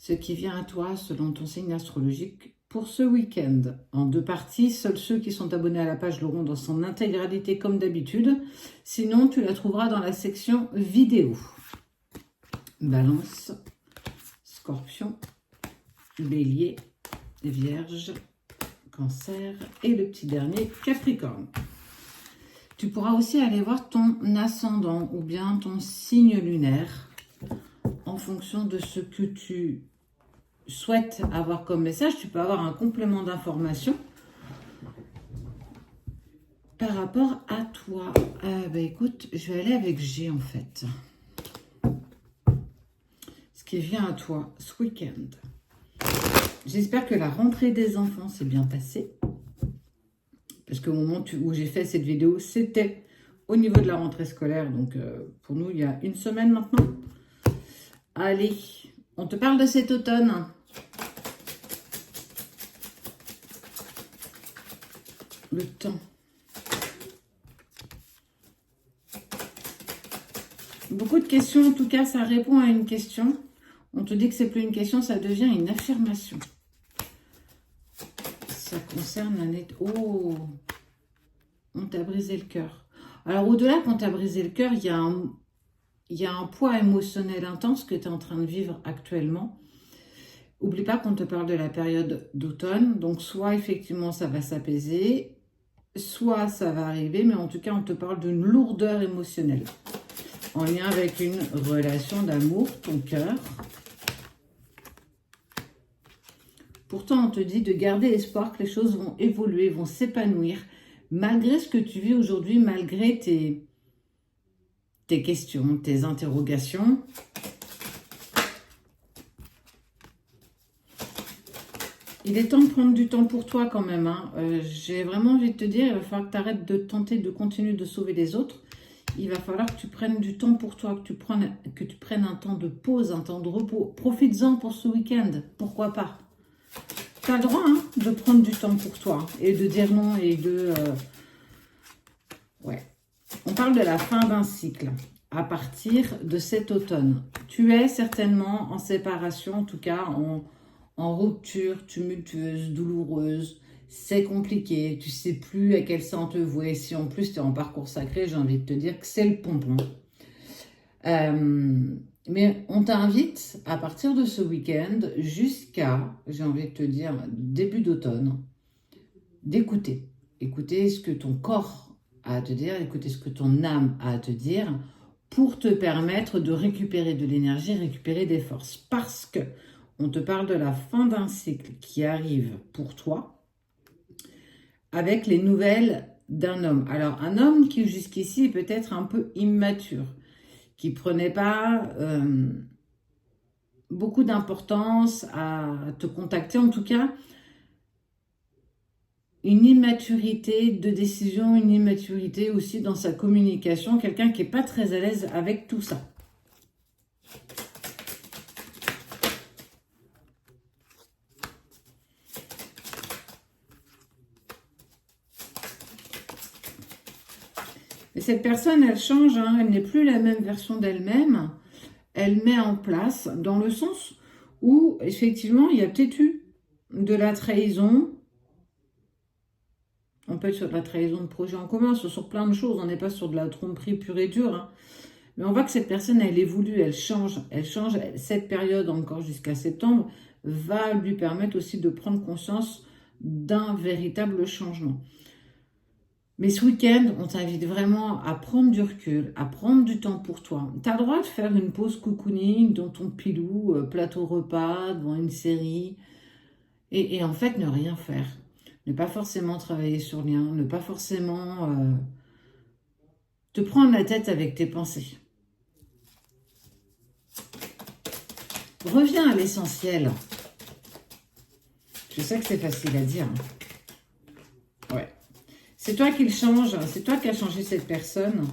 ce qui vient à toi selon ton signe astrologique pour ce week-end. En 2 parties, seuls ceux qui sont abonnés à la page l'auront dans son intégralité comme d'habitude. Sinon, tu la trouveras dans la section vidéo. Balance, Scorpion, Bélier, Vierge, Cancer et le petit dernier, Capricorne. Tu pourras aussi aller voir ton ascendant ou bien ton signe lunaire en fonction de ce que tu souhaites avoir comme message. Tu peux avoir un complément d'information par rapport à toi. Écoute, je vais aller avec G en fait. Ce qui vient à toi ce week-end. J'espère que la rentrée des enfants s'est bien passée. Parce qu'au moment où j'ai fait cette vidéo, c'était au niveau de la rentrée scolaire. Donc, pour nous, il y a 1 semaine maintenant. Allez, on te parle de cet automne. Le temps. Beaucoup de questions. En tout cas, ça répond à une question. On te dit que c'est plus une question, ça devient une affirmation. Ça concerne l'année... Oh, on t'a brisé le cœur. Alors, au-delà qu'on t'a brisé le cœur, il y a un poids émotionnel intense que tu es en train de vivre actuellement. Oublie pas qu'on te parle de la période d'automne. Donc, soit effectivement, ça va s'apaiser, soit ça va arriver. Mais en tout cas, on te parle d'une lourdeur émotionnelle en lien avec une relation d'amour, ton cœur. Pourtant, on te dit de garder espoir que les choses vont évoluer, vont s'épanouir, malgré ce que tu vis aujourd'hui, malgré tes questions, tes interrogations. Il est temps de prendre du temps pour toi quand même. J'ai vraiment envie de te dire, il va falloir que tu arrêtes de tenter de continuer de sauver les autres. Il va falloir que tu prennes du temps pour toi, que tu prennes un temps de pause, un temps de repos. Profites-en pour ce week-end, pourquoi pas. Tu as le droit de prendre du temps pour toi et de dire non et de... Ouais. On parle de la fin d'un cycle à partir de cet automne. Tu es certainement en séparation, en tout cas en rupture tumultueuse, douloureuse. C'est compliqué, tu sais plus à quel sens te vouer. Si en plus tu es en parcours sacré, j'ai envie de te dire que c'est le pompon. Mais on t'invite à partir de ce week-end jusqu'à, j'ai envie de te dire, début d'automne, d'écouter. Écouter ce que ton corps a à te dire, écouter ce que ton âme a à te dire pour te permettre de récupérer de l'énergie, récupérer des forces. Parce que on te parle de la fin d'un cycle qui arrive pour toi avec les nouvelles d'un homme. Alors, un homme qui jusqu'ici est peut-être un peu immature, qui ne prenait pas beaucoup d'importance à te contacter. En tout cas, une immaturité de décision, une immaturité aussi dans sa communication. Quelqu'un qui n'est pas très à l'aise avec tout ça. Et cette personne, elle change, elle n'est plus la même version d'elle-même. Elle met en place dans le sens où, effectivement, il y a peut-être eu de la trahison. On peut être sur de la trahison de projet en commun, sur plein de choses. On n'est pas sur de la tromperie pure et dure. Mais on voit que cette personne, elle évolue, elle change. Cette période, encore jusqu'à septembre, va lui permettre aussi de prendre conscience d'un véritable changement. Mais ce week-end, on t'invite vraiment à prendre du recul, à prendre du temps pour toi. Tu as le droit de faire une pause cocooning dans ton pilou, plateau repas, devant une série. Et en fait, ne rien faire. Ne pas forcément travailler sur rien, ne pas forcément te prendre la tête avec tes pensées. Reviens à l'essentiel. Je sais que c'est facile à dire. Ouais. C'est toi qui le change, c'est toi qui as changé cette personne.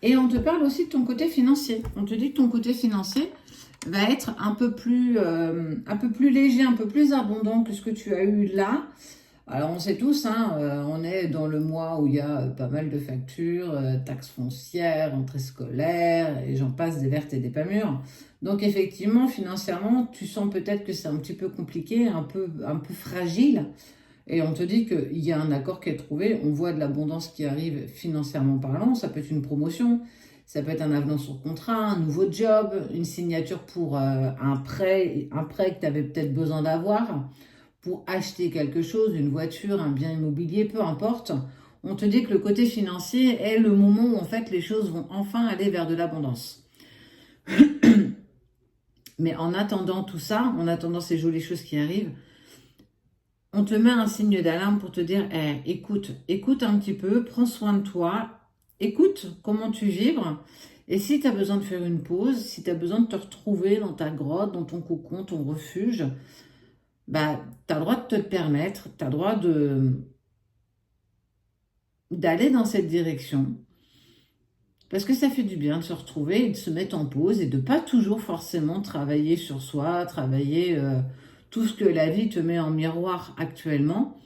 Et on te parle aussi de ton côté financier. On te dit que ton côté financier va être un peu plus léger, un peu plus abondant que ce que tu as eu là. Alors, on sait tous, hein, on est dans le mois où il y a pas mal de factures, taxes foncières, entrées scolaires, et j'en passe des vertes et des pas mûres. Donc, effectivement, financièrement, tu sens peut-être que c'est un petit peu compliqué, un peu fragile, et on te dit qu'il y a un accord qui est trouvé, on voit de l'abondance qui arrive financièrement parlant, ça peut être une promotion, ça peut être un avenant sur contrat, un nouveau job, une signature pour un prêt que tu avais peut-être besoin d'avoir pour acheter quelque chose, une voiture, un bien immobilier, peu importe. On te dit que le côté financier est le moment où en fait les choses vont enfin aller vers de l'abondance. Mais en attendant tout ça, en attendant ces jolies choses qui arrivent, on te met un signe d'alarme pour te dire, écoute, écoute un petit peu, prends soin de toi, écoute comment tu vibres. Et si tu as besoin de faire une pause, si tu as besoin de te retrouver dans ta grotte, dans ton cocon, ton refuge, bah, tu as le droit de te le permettre, tu as le droit d'aller dans cette direction. Parce que ça fait du bien de se retrouver et de se mettre en pause et de pas toujours forcément travailler sur soi, travailler tout ce que la vie te met en miroir actuellement.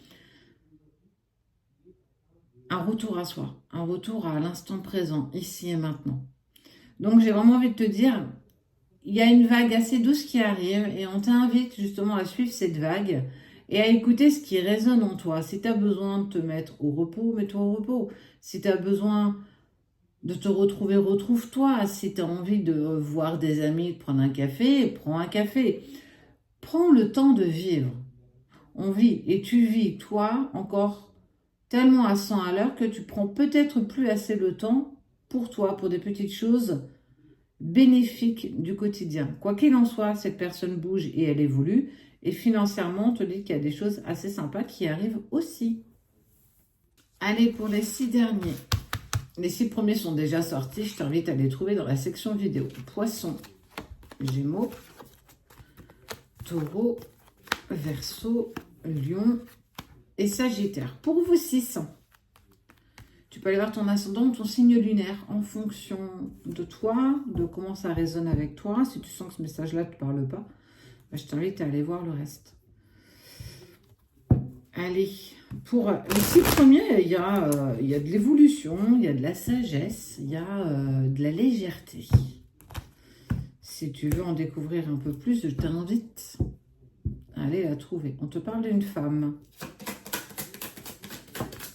Un retour à soi, un retour à l'instant présent, ici et maintenant. Donc j'ai vraiment envie de te dire, il y a une vague assez douce qui arrive et on t'invite justement à suivre cette vague et à écouter ce qui résonne en toi. Si tu as besoin de te mettre au repos, mets-toi au repos. Si tu as besoin de te retrouver, retrouve-toi. Si tu as envie de voir des amis, de prendre un café, prends un café. Prends le temps de vivre. On vit et tu vis, toi, encore tellement à 100 à l'heure que tu prends peut-être plus assez le temps pour toi, pour des petites choses bénéfiques du quotidien. Quoi qu'il en soit, cette personne bouge et elle évolue. Et financièrement, on te dit qu'il y a des choses assez sympas qui arrivent aussi. Allez, pour les 6 derniers. Les 6 premiers sont déjà sortis. Je t'invite à les trouver dans la section vidéo. Poisson, Gémeaux, Taureau, Verseau, Lion et Sagittaire. Pour vous 6, tu peux aller voir ton ascendant, ton signe lunaire en fonction de toi, de comment ça résonne avec toi. Si tu sens que ce message-là ne te parle pas, je t'invite à aller voir le reste. Allez, pour les 6 premiers, il y a de l'évolution, il y a de la sagesse, il y a de la légèreté. Si tu veux en découvrir un peu plus, je t'invite à aller la trouver. On te parle d'une femme,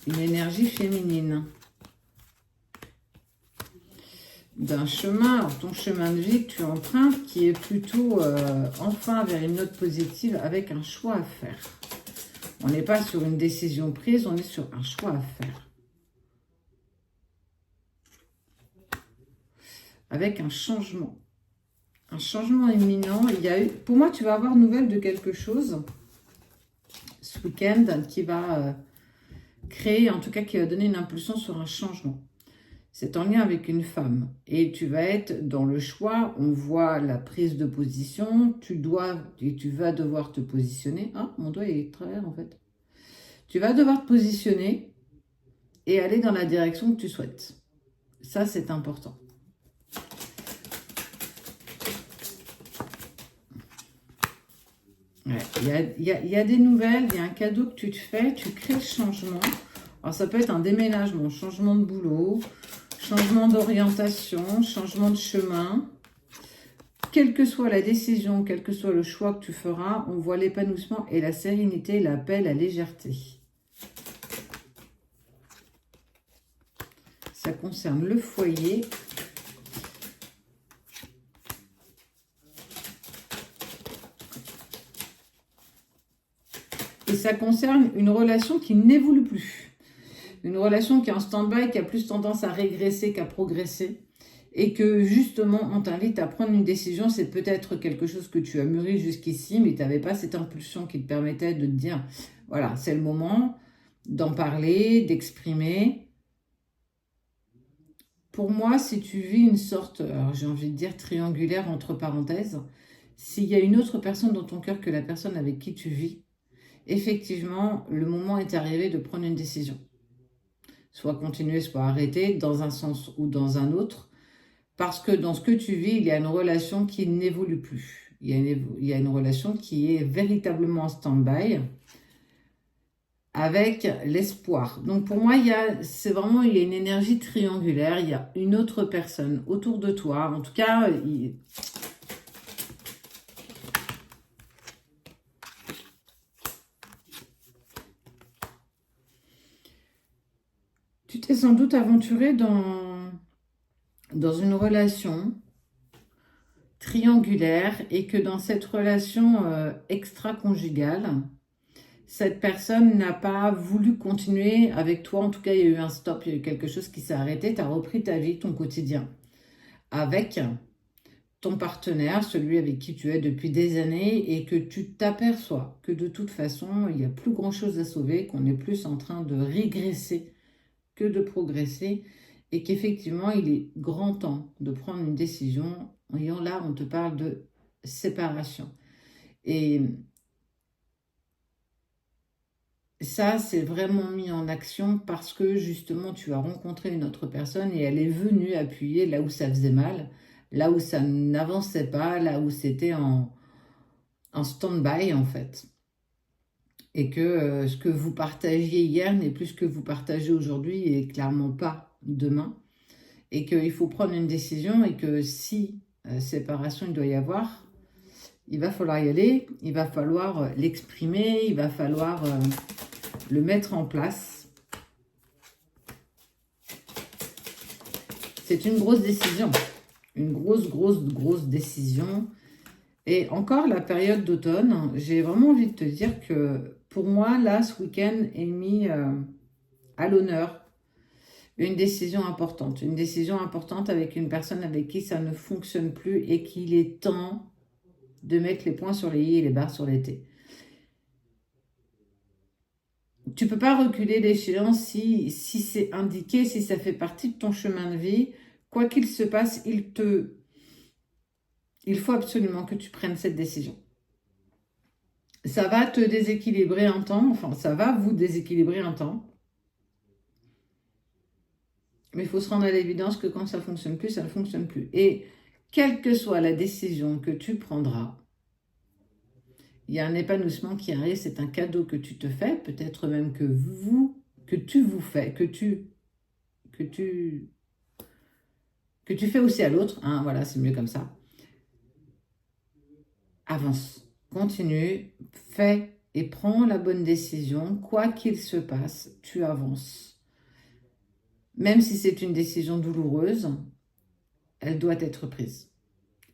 une énergie féminine, d'un chemin, alors ton chemin de vie que tu empruntes qui est plutôt enfin vers une note positive avec un choix à faire. On n'est pas sur une décision prise, on est sur un choix à faire. Avec un changement imminent. Il y a eu, pour moi, tu vas avoir nouvelle de quelque chose ce week-end qui va créer, en tout cas qui va donner une impulsion sur un changement. C'est en lien avec une femme. Et tu vas être dans le choix, on voit la prise de position, tu vas devoir te positionner. Ah, mon doigt est travers en fait. Tu vas devoir te positionner et aller dans la direction que tu souhaites. Ça, c'est important. Ouais, il y a des nouvelles, il y a un cadeau que tu te fais, tu crées le changement. Alors, ça peut être un déménagement, changement de boulot, changement d'orientation, changement de chemin. Quelle que soit la décision, quel que soit le choix que tu feras, on voit l'épanouissement et la sérénité, la paix, la légèreté. Ça concerne le foyer. Et ça concerne une relation qui n'évolue plus. Une relation qui est en stand-by, qui a plus tendance à régresser qu'à progresser. Et que justement, on t'invite à prendre une décision. C'est peut-être quelque chose que tu as mûri jusqu'ici, mais tu n'avais pas cette impulsion qui te permettait de te dire, voilà, c'est le moment d'en parler, d'exprimer. Pour moi, si tu vis une sorte, j'ai envie de dire triangulaire entre parenthèses, s'il y a une autre personne dans ton cœur que la personne avec qui tu vis, effectivement, le moment est arrivé de prendre une décision. Soit continuer, soit arrêter, dans un sens ou dans un autre. Parce que dans ce que tu vis, il y a une relation qui n'évolue plus. Il y a une relation qui est véritablement en stand-by, avec l'espoir. Donc pour moi, il y a une énergie triangulaire, il y a une autre personne autour de toi. En tout cas, tu t'es sans doute aventuré dans une relation triangulaire et que dans cette relation extra-conjugale, cette personne n'a pas voulu continuer avec toi. En tout cas, il y a eu un stop, il y a eu quelque chose qui s'est arrêté. Tu as repris ta vie, ton quotidien avec ton partenaire, celui avec qui tu es depuis des années et que tu t'aperçois que de toute façon, il n'y a plus grand-chose à sauver, qu'on est plus en train de régresser que de progresser et qu'effectivement, il est grand temps de prendre une décision. Et là, on te parle de séparation. Et ça, c'est vraiment mis en action parce que justement, tu as rencontré une autre personne et elle est venue appuyer là où ça faisait mal, là où ça n'avançait pas, là où c'était en stand-by en fait. Et que ce que vous partagiez hier n'est plus ce que vous partagez aujourd'hui et clairement pas demain. Et qu'il faut prendre une décision et que si séparation il doit y avoir, il va falloir y aller, il va falloir l'exprimer, il va falloir le mettre en place. C'est une grosse décision, une grosse décision. Et encore la période d'automne, j'ai vraiment envie de te dire que pour moi, là, ce week-end est mis à l'honneur une décision importante avec une personne avec qui ça ne fonctionne plus et qu'il est temps de mettre les points sur les i et les barres sur les t. Tu ne peux pas reculer l'échéance si c'est indiqué, si ça fait partie de ton chemin de vie. Quoi qu'il se passe, il faut absolument que tu prennes cette décision. Ça va te déséquilibrer un temps, enfin ça va vous déséquilibrer un temps. Mais il faut se rendre à l'évidence que quand ça ne fonctionne plus, ça ne fonctionne plus. Et quelle que soit la décision que tu prendras, il y a un épanouissement qui arrive, c'est un cadeau que tu te fais, peut-être même que tu vous fais, que tu fais aussi à l'autre. Hein, voilà, c'est mieux comme ça. Avance, continue, fais et prends la bonne décision. Quoi qu'il se passe, tu avances. Même si c'est une décision douloureuse, elle doit être prise.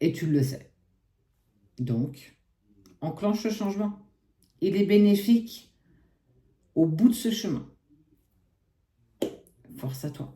Et tu le sais. Donc, enclenche le changement. Il est bénéfique au bout de ce chemin. Force à toi.